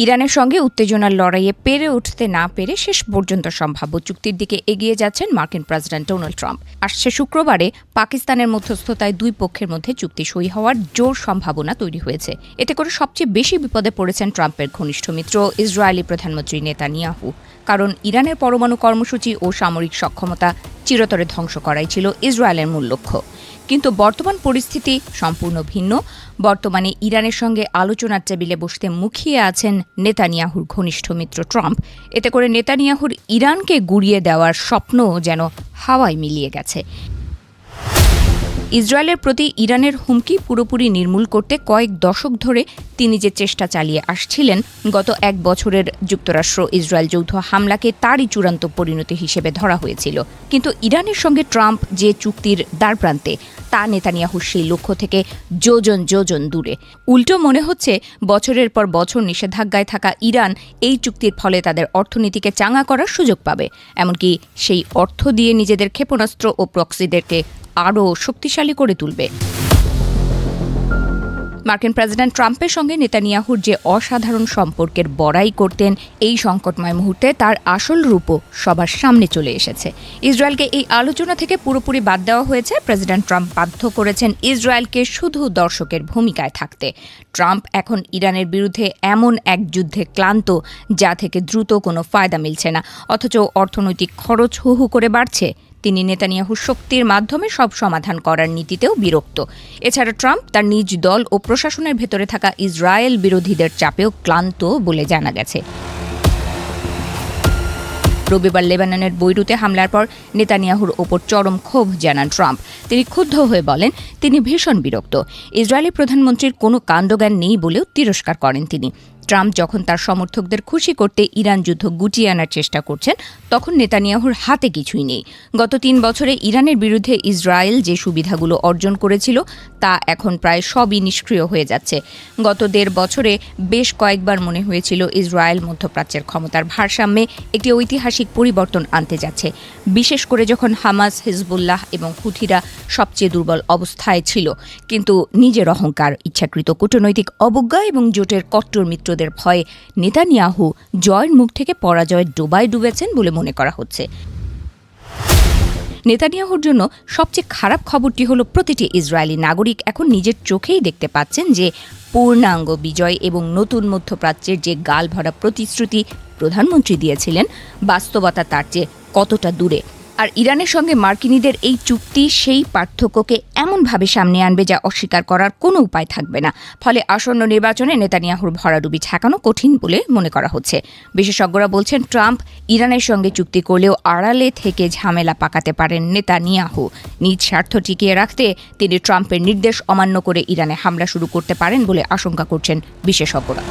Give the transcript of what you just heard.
ইরানের সঙ্গে উত্তেজনার লড়াইয়ে পেরে উঠতে না পেরে শেষ পর্যন্ত সম্ভাব্য চুক্তির দিকে এগিয়ে যাচ্ছেন মার্কিন প্রেসিডেন্ট ডোনাল্ড ট্রাম্প। আসছে শুক্রবারে পাকিস্তানের মধ্যস্থতায় দুই পক্ষের মধ্যে চুক্তি সই হওয়ার জোর সম্ভাবনা তৈরি হয়েছে। এতে করে সবচেয়ে বেশি বিপদে পড়েছেন ট্রাম্পের ঘনিষ্ঠ মিত্র ইসরায়েলি প্রধানমন্ত্রী নেতানিয়াহু। কারণ ইরানের পরমাণু কর্মসূচি ও সামরিক সক্ষমতা চিরতরে ধ্বংস করাই ছিল ইসরায়েলের মূল লক্ষ্য। কিন্তু বর্তমান পরিস্থিতি সম্পূর্ণ ভিন্ন। বর্তমানে ইরানের সঙ্গে আলোচনার টেবিলে বসতে মুখিয়ে আছেন নেতানিয়াহুর ঘনিষ্ঠ মিত্র ট্রাম্প। এতে করে নেতানিয়াহুর ইরানকে গুড়িয়ে দেওয়ার স্বপ্ন যেন হাওয়ায় মিলিয়ে গেছে। ইসরায়েলের প্রতি ইরানের হুমকি পুরোপুরি নির্মূল করতে কয়েক দশক ধরে তিনি যে চেষ্টা চালিয়ে আসছিলেন, গত এক বছরের যুক্তরাষ্ট্র ইসরায়েল যৌথ হামলাকে তারই চূড়ান্ত পরিণতি হিসেবে ধরা হয়েছিল। কিন্তু ইরানের সঙ্গে ট্রাম্প যে চুক্তির দ্বারপ্রান্তে, তা নেতানিয়াহুর সেই লক্ষ্য থেকে যোজন যোজন দূরে। উল্টো মনে হচ্ছে বছরের পর বছর নিষেধাজ্ঞায় থাকা ইরান এই চুক্তির ফলে তাদের অর্থনীতিকে চাঙা করার সুযোগ পাবে, এমনকি সেই অর্থ দিয়ে নিজেদের ক্ষেপণাস্ত্র ও প্রক্সিদেরকে আরও শক্তিশালী করে তুলবে। মার্কিন প্রেসিডেন্ট ট্রাম্পের সঙ্গে নেতানিয়াহুর যে অসাধারণ সম্পর্কের বড়াই করতেন, এই সংকটময় মুহূর্তে তার আসল রূপও সবার সামনে চলে এসেছে। ইসরায়েলকে এই আলোচনা থেকে পুরোপুরি বাদ দেওয়া হয়েছে। প্রেসিডেন্ট ট্রাম্প বাধ্য করেছেন ইসরায়েলকে শুধু দর্শকের ভূমিকায় থাকতে। ট্রাম্প এখন ইরানের বিরুদ্ধে এমন এক যুদ্ধে ক্লান্ত, যা থেকে দ্রুত কোনো ফায়দা মিলছে না, অথচ অর্থনৈতিক খরচ হু হু করে বাড়ছে। তিনি নেতানিয়াহুর শক্তির মাধ্যমে সব সমাধান করার নীতিতেও বিরক্ত। এছাড়া ট্রাম্প তার নিজ দল ও প্রশাসনের ভেতরে থাকা ইসরায়েল বিরোধীদের চাপেও ক্লান্ত বলে জানা গেছে। রবিবার লেবাননের বৈরুতে হামলার পর নেতানিয়াহুর ওপর চরম ক্ষোভ জানান ট্রাম্প। তিনি ক্ষুব্ধ হয়ে বলেন, তিনি ভীষণ বিরক্ত। ইসরায়েলি প্রধানমন্ত্রীর কোনো কাণ্ডজ্ঞান নেই বলেও তিরস্কার করেন তিনি। ট্রাম্প যখন তার সমর্থকদের খুশি করতে ইরান যুদ্ধ গুটিয়ে আনার চেষ্টা করছেন, তখন নেতানিয়াহুর হাতে কিছুই নেই। গত ৩ বছরে ইরানের বিরুদ্ধে ইসরায়েল যে সুবিধাগুলো অর্জন করেছিল, তা এখন প্রায় সবই নিষ্ক্রিয় হয়ে যাচ্ছে। গত ১.৫ বছরে বেশ কয়েকবার মনে হয়েছিল ইসরায়েল মধ্যপ্রাচ্যের ক্ষমতার ভারসাম্যে একটি ঐতিহাসিক পরিবর্তন আনতে যাচ্ছে, বিশেষ করে যখন হামাস, হিজবুল্লাহ এবং হুথিরা সবচেয়ে দুর্বল অবস্থায় ছিল। কিন্তু নিজের অহংকার, ইচ্ছাকৃত কূটনৈতিক অবজ্ঞা এবং জোটের কট্টর মিত্র ভয়ে নেতানিয়াহু জয়ের মুখ থেকে পরাজয়ের ডোবায় ডুবেছেন বলে মনে করা হচ্ছে। নেতানিয়াহুর জন্য সবচেয়ে খারাপ খবরটি হলো, প্রতিটি ইসরায়েলি নাগরিক এখন নিজের চোখেই দেখতে পাচ্ছেন যে পূর্ণাঙ্গ বিজয় এবং নতুন মধ্যপ্রাচ্যের যে গালভরা প্রতিশ্রুতি প্রধানমন্ত্রী দিয়েছিলেন, বাস্তবতা তার চেয়ে কতটা দূরে। আর ইরানের সঙ্গে মার্কিনীদের এই চুক্তি সেই পার্থক্যকে এমনভাবে সামনে আনবে যা অস্বীকার করার কোনো উপায় থাকবে না। ফলে আসন্ন নির্বাচনে নেতানিয়াহুর ভরাডুবি ঠেকানো কঠিন বলে মনে করা হচ্ছে। বিশেষজ্ঞরা বলছেন, ট্রাম্প ইরানের সঙ্গে চুক্তি করলেও আড়ালে থেকে ঝামেলা পাকাতে পারেন নেতানিয়াহু। নিজ স্বার্থ টিকিয়ে রাখতে তিনি ট্রাম্পের নির্দেশ অমান্য করে ইরানে হামলা শুরু করতে পারেন বলে আশঙ্কা করছেন বিশেষজ্ঞরা।